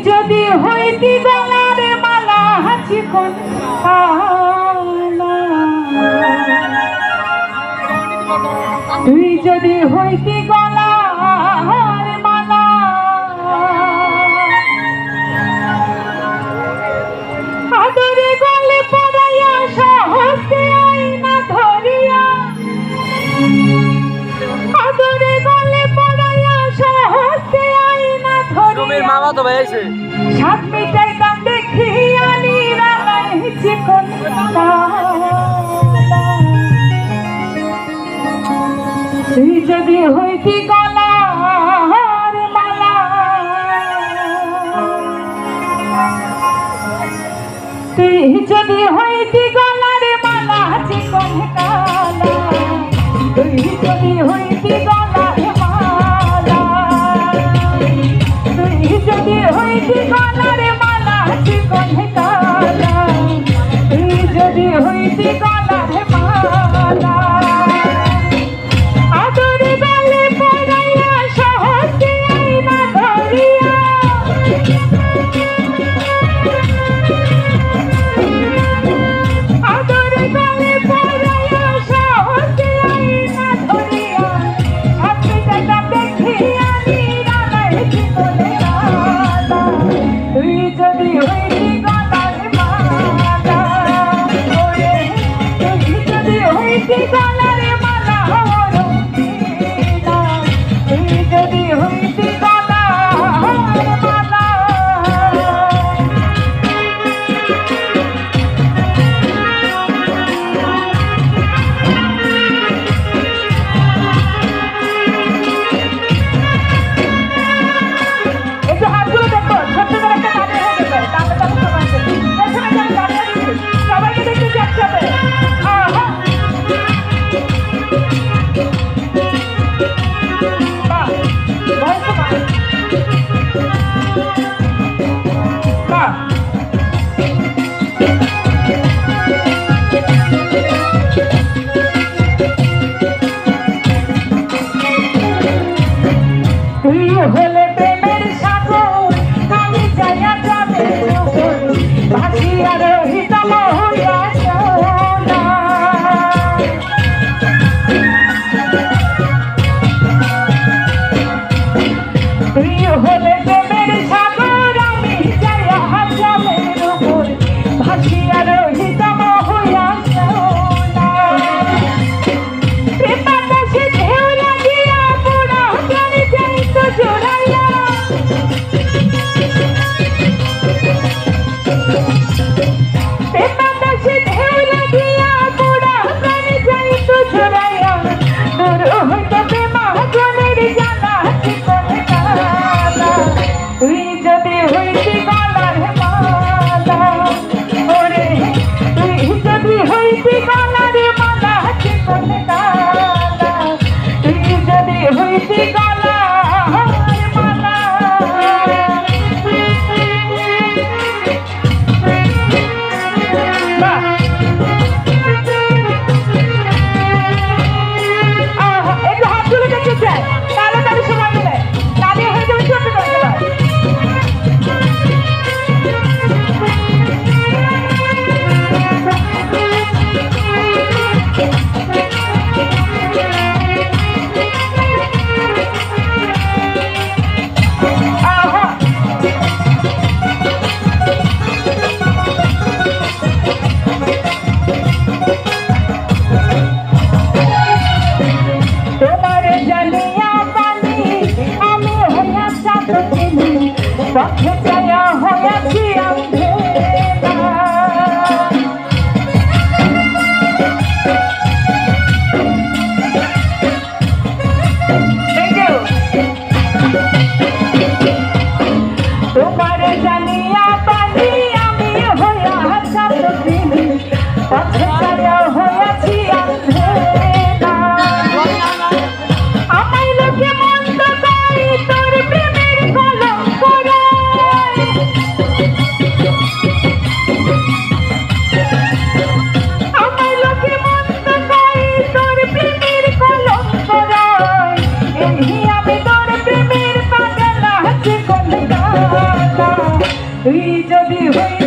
যদি হইতি গলার মালা চিকন তুই যদি হইতি গলার মালা আদরে গলে পড়াইয়া সহজে আইনা ধরিয়া আদরে গলে পড়াইয়া সহজে আইনা ধরিয়া মামা তো ভাই আইছে সাত মিটাইতাম দেখিয়া নিরালাই চিকন তুই যদি হইতি গলার মালা তুই যদি হইতি গলার মালা চিকন কালা তুই যদি হইতি গলার মালা তুই যদি হইতি গলার মালা চিকন কালা তুই যদি হইতি গলার মালা আদরে গলে পড়াইয়া সহজে আইনা ধরিয়া আদরে গলে পড়াইয়া সহজে আইনা ধরিয়া আপনি দাদা দেখিয়া নিরালাই চিকনে আলা তুই যদি হইতি গলার মালা ওরে তুই যদি হইতি গলার মালা তুই যদি হইতি গলার মালা একটু হাতগুলো দেখো ছোট্ট করে একটা দাঁড়িয়ে হয়ে যাবে তাহলে তাহলে সবাই পেছনে যান দাঁড়িয়ে দিচ্ছি সবাইকে দেখতেছি একসাথে তুই হলে প্রেমের সাগর আমি যাইয়া যাবে ভাসিয়া রহিতাম হইয়া সোনা তুই হলে প্রেমের সাগর আমি যাইয়া যাবে ভাসিয়া রহিতাম হইয়া সোনা বাতাসে ঢেউ লাগিয়া পুরা প্রাণী যাইত জোড়াইয়া বাতাসে ঢেউ লাগিয়া পুরা প্রাণী যাইত জোড়াইয়া দূর হইতে প্রেমাগুনের জ্বালা চিকন কালা তুই যদি হইতি গলার মালা ওরে তুই যদি হইতি গলার মালা চিকন কালা তুই যদি হইতি গলার মালা একটু হাতগুলো দেখতে চাই তাড়াতাড়ি সময় মিলে দাঁড়িয়ে হয়ে যাবে ছোট করে দেওয়া তোমার জানিয়া পানি আমি হইয়া চাঁদনি পথে যাইয়া হইয়াছি অন্ধেরা তোমার জানিয়া পানি আমি হইয়া চাঁদনি পথে যাইয়া হইয়াছি অন্ধেরা আমায় লোকে মন্দ কই তোর প্রেমের কলঙ্ক আমায় লোকে মন্দ কই তোর প্রেমের কলঙ্ক আমি তোর প্রেমের পাগলা চিকন কালা তুই যদি হই